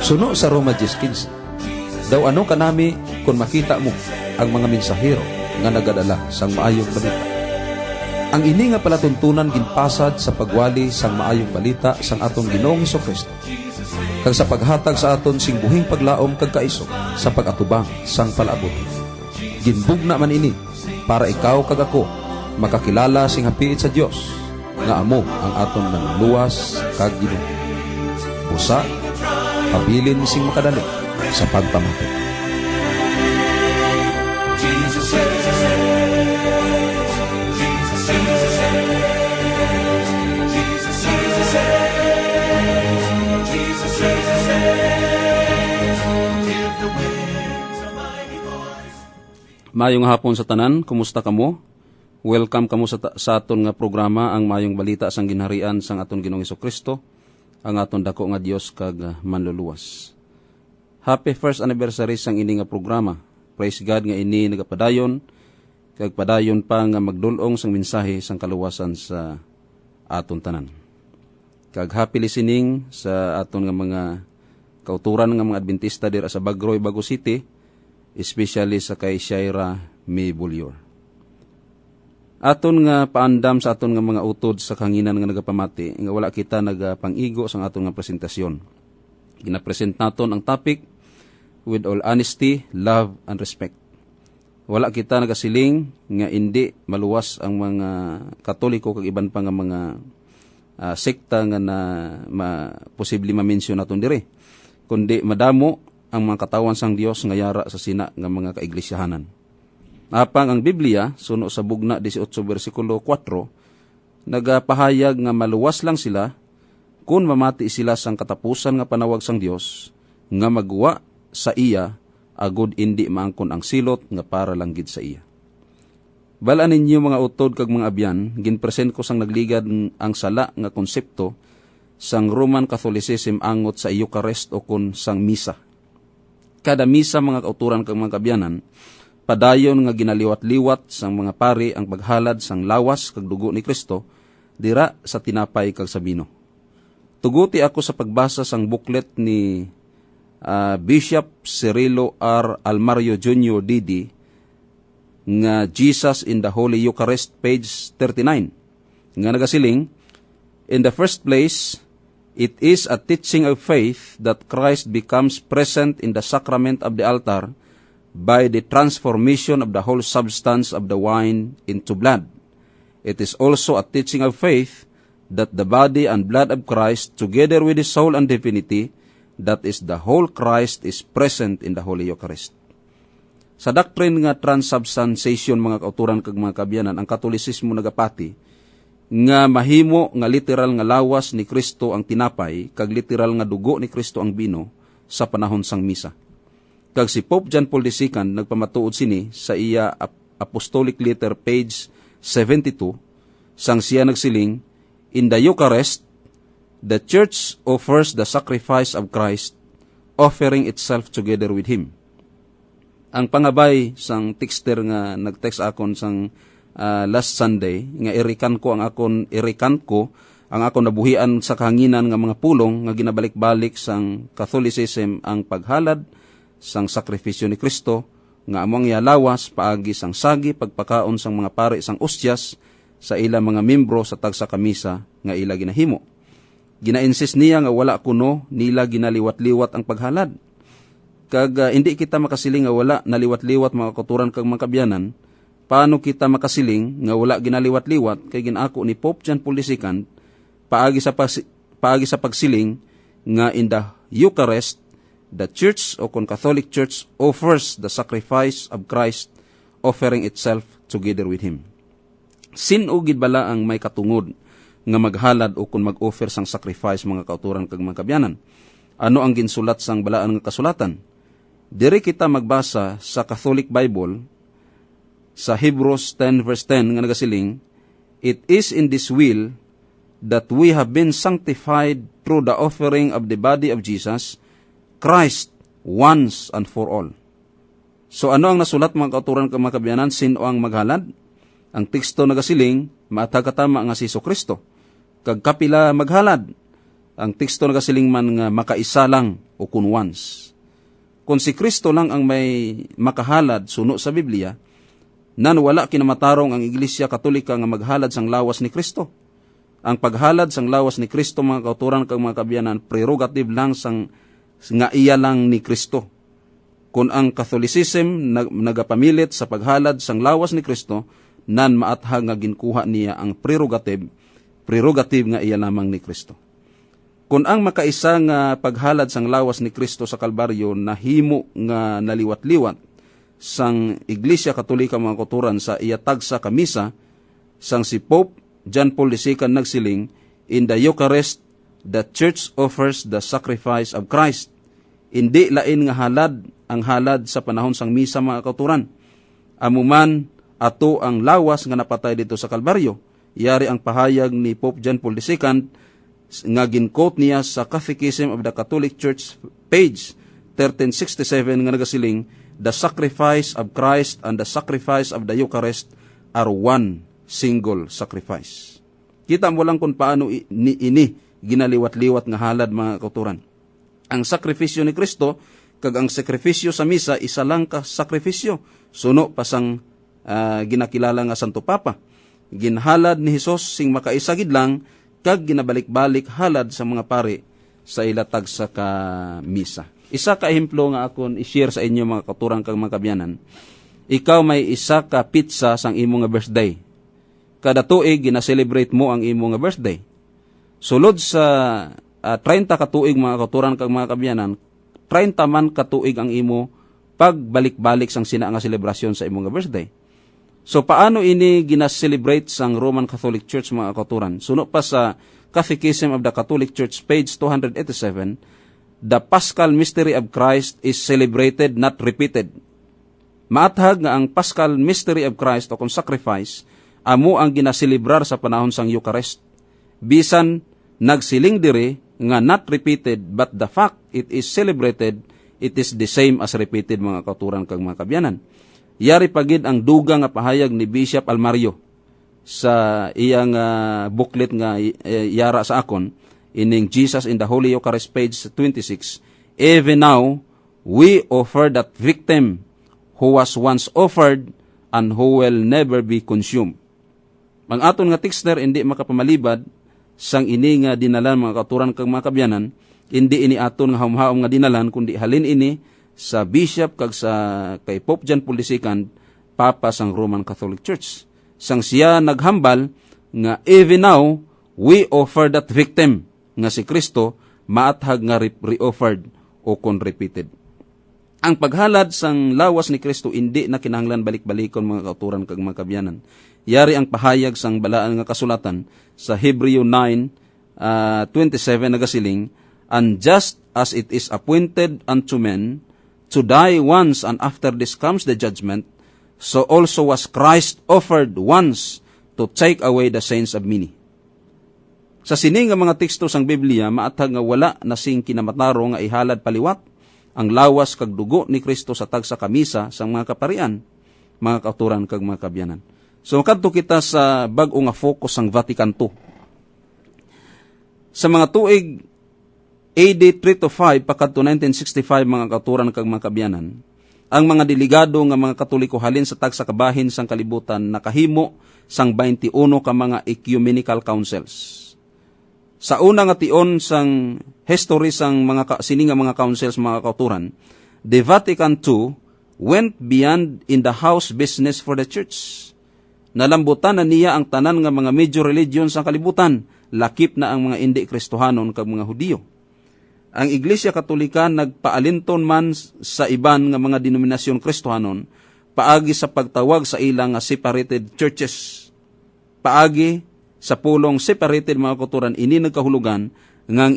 Suno sa Roma 10:15. Daw ano kanami kung makita mo ang mga mensahero nga nagadala sang maayong balita. Ang ini nga palatuntunan ginpasad sa pagwali sang maayong balita sang aton Ginoong Hesukristo, kag sa paghatag sa aton sing buhing paglaom kag kaisog sa pag-atubang sang palabot. Ginbugna man ini para ikaw kag ako makakilala sing hapiit sa Dios nga amo ang aton manluwas kag Ginoo. Busa pabilin sing makadali sa pagpamatud. Mayong hapon sa tanan, kumusta kamo? Welcome kamo sa aton nga programa ang Mayong Balita sang Ginharian sang aton Ginoong Hesukristo, ang aton dako nga Dios kag manluluwas. Happy first anniversary sang ini nga programa. Praise God nga ini nagapadayon kag padayon pa nga magdulong sang mensahe sang kaluwasan sa aton tanan. Kag happy listening sa aton nga mga kauturan nga mga Adventista dira sa Bagroy, Bago City, especially sa kay Shaira May Bulior. Aton nga paandam sa aton nga mga utod sa kanginan nga nagapamati, nga wala kita nagapang-igo sa aton nga presentasyon. Ginapresent naton ang topic, with all honesty, love, and respect. Wala kita nagasiling nga hindi maluwas ang mga Katoliko kag iban pa nga mga sekta nga na posible ma-mention naton dire, kundi madamo ang mga katawan sang Dios nga yara sa sina nga mga kaiglesiyahanan. Apang ang Biblia, suno sa Bugna 18 versikulo 4, nagapahayag nga maluwas lang sila kung mamati sila sang katapusan nga panawag sang Dios, nga magwa sa iya agud indi maangkon ang silot nga para lang gid sa iya. Balaan ninyo mga utod kag mga abyan, ginpresent ko sang nagligad ang sala nga konsepto sang Roman Catholicism angot sa Eucharist o kun sang misa. Kada misa mga kauturan kag mga kabyanan, padayon nga ginaliwat-liwat sang mga pari ang paghalad sang lawas kag dugo ni Kristo dira sa tinapay kag sa bino. Tuguti ako sa pagbasa sang booklet ni Bishop Cirilo R. Almario Jr. DD nga Jesus in the Holy Eucharist, page 39, nga nagasiling, in the first place, it is a teaching of faith that Christ becomes present in the sacrament of the altar by the transformation of the whole substance of the wine into blood. It is also a teaching of faith that the body and blood of Christ, together with His soul and divinity, that is the whole Christ, is present in the Holy Eucharist. Sa doctrine nga transubstantiation mga kauturan kag mga kabyanan, ang Katolisismo nagapati nga mahimo nga literal nga lawas ni Kristo ang tinapay kag literal nga dugo ni Kristo ang bino sa panahon sang misa. Kag si Pope John Paul II nagpamatuod sini sa iya Apostolic Letter, page 72, sang siya nagsiling, in the Eucharist, the Church offers the sacrifice of Christ, offering itself together with Him. Ang pangabay sang texter nga nagtext akon sang last Sunday, nga irikan ko ang akon nabuhian sa kahanginan nga mga pulong nga ginabalik-balik sang Catholicism ang paghalad sang sakripisyo ni Kristo, nga among yalawas paagi sang sagi pagpakaon sang mga pari sang ostyas sa ila mga membro sa tagsa kamisa nga ila ginahimo. Gina-insist niya nga wala kuno nila ginaliwat-liwat ang paghalad. Kag hindi kita makasiling nga wala naliwat-liwat mga kauturan kag mga kabyanan. Paano kita makasiling nga wala ginaliwat-liwat kay ginako ni Pope John Paul II paagi sa pagsiling nga in the Eucharist, the Church o kon Catholic Church offers the sacrifice of Christ, offering itself together with Him. Sin-o gid bala ang may katungod nga maghalad o kun mag-offer sang sacrifice mga kauturan kag mga kabyanan? Ano ang ginsulat sang balaan nga kasulatan? Diri kita magbasa sa Catholic Bible sa Hebrews 10 verse 10 nga nagasiling, it is in this will that we have been sanctified through the offering of the body of Jesus Christ once and for all. So ano ang nasulat mga kauturan kag mga kabyanan? Sino ang maghalad? Ang teksto nagasiling, maatagkatama nga si Jesucristo. Kag kapila maghalad. Ang teksto nagasiling man nga makaisa lang o kung once. Kung si Kristo lang ang may makahalad suno sa Biblia, nan wala kinamatarong ang Iglesia Katolika nga maghalad sang lawas ni Kristo. Ang paghalad sang lawas ni Kristo, mga kauturan kag mga kabyanan, prerogative lang sang nga iya lang ni Kristo. Kung ang Catholicism nagapamilit sa paghalad sang lawas ni Kristo, nan maathag nga ginkuha niya ang prerogative nga iya lamang ni Kristo. Kung ang makaisa nga paghalad sang lawas ni Kristo sa Kalbaryo nahimo nga naliwat-liwat sang Iglesia Katolika, mga kauturan, sa iyatag sa kamisa, sang si Pope John Paul II nagsiling, in the Eucharist, the Church offers the sacrifice of Christ. Hindi lain nga halad ang halad sa panahon sang misa, mga kauturan. Amuman ato ang lawas nga napatay dito sa Kalbaryo. Yari ang pahayag ni Pope John Paul II nga gin-quote niya sa Catechism of the Catholic Church, page 1367, nga nagasiling, the sacrifice of Christ and the sacrifice of the Eucharist are one single sacrifice. Kita mo lang kung paano ini ginaliwat-liwat nga halad, mga kauturan. Ang sakripisyo ni Kristo kag ang sakrifisyo sa misa, isa lang ka sakripisyo. Suno pasang ginakilala nga Santo Papa. Ginhalad ni Hesus sing makaisagid lang, kag ginabalik-balik halad sa mga pari sa ilatag sa kamisa. Isa ka ehemplo nga akon i-share sa inyo, mga kauturan kag mga kabyanan. Ikaw may isa ka pizza sang imo nga birthday. Kada tuig gina-celebrate mo ang imo nga birthday. Sulod sa 30 ka tuig, mga kauturan kag mga kabyanan, 30 man ka tuig ang imo pagbalik-balik sang sina nga selebrasyon sa imo nga birthday. So, paano ini gina-celebrate sang Roman Catholic Church, mga kauturan? Suno pa sa Catechism of the Catholic Church, page 287, the Paschal Mystery of Christ is celebrated, not repeated. Maathag nga ang Paschal Mystery of Christ o kung sacrifice, amo ang ginaselebrar sa panahon sang Eucharist. Bisan nagsiling diri nga not repeated, but the fact it is celebrated, it is the same as repeated, mga kauturan kag mga kabyanan. Yari pagid ang duga nga pahayag ni Bishop Almario sa iyang booklet nga yara sa akon, ining Jesus in the Holy Eucharist, page 26. Even now, we offer that victim who was once offered and who will never be consumed. Ang aton nga texter hindi makapamalibad sang ini nga dinalan, mga kauturan kag mga kabyanan, hindi ini aton nga hamhaom nga dinalan, kundi halin ini sa bishop kag sa kay Pope John Paul II, Papa sang Roman Catholic Church. Sang siya naghambal nga even now we offer that victim nga si Kristo, maathag nga re-offered o kon repeated. Ang paghalad sang lawas ni Kristo hindi na kinahanglan balik-balikon, mga kauturan kag mga kabyanan. Yari ang pahayag sang balaan nga kasulatan sa Hebreo 9:27 nagasiling, and just as it is appointed unto men to die once, and after this comes the judgment, so also was Christ offered once to take away the sins of many. Sa sini nga mga teksto sang Biblia, maathag nga wala na sing kinamataro nga ihalad paliwat ang lawas kag dugo ni Kristo sa tagsa kamisa sang mga kaparian, mga kauturan kag mga kabyanan. So kadto kita sa bag-o nga focus sang Vatican II. Sa mga tuig AD 3 to 5 pakadto 1965, mga kauturan kag mga kabyanan, ang mga delegado nga mga Katoliko halin sa tagsa kabahin sang kalibutan nakahimo sang 21 ka mga ecumenical councils. Sa una nga tion sang history sang mga sini nga mga councils, mga kauturan, the Vatican II went beyond in the house business for the church. Nalambutan na niya ang tanan nga mga major religion sa kalibutan, lakip na ang mga hindi Kristohanon kag mga Hudiyo. Ang Iglesia Katolika nagpaalinton man sa iban nga mga denominasyon Kristohanon paagi sa pagtawag sa ilang nga separated churches. Paagi sa pulong separated, mga kauturan, ini nagkahulugan ngang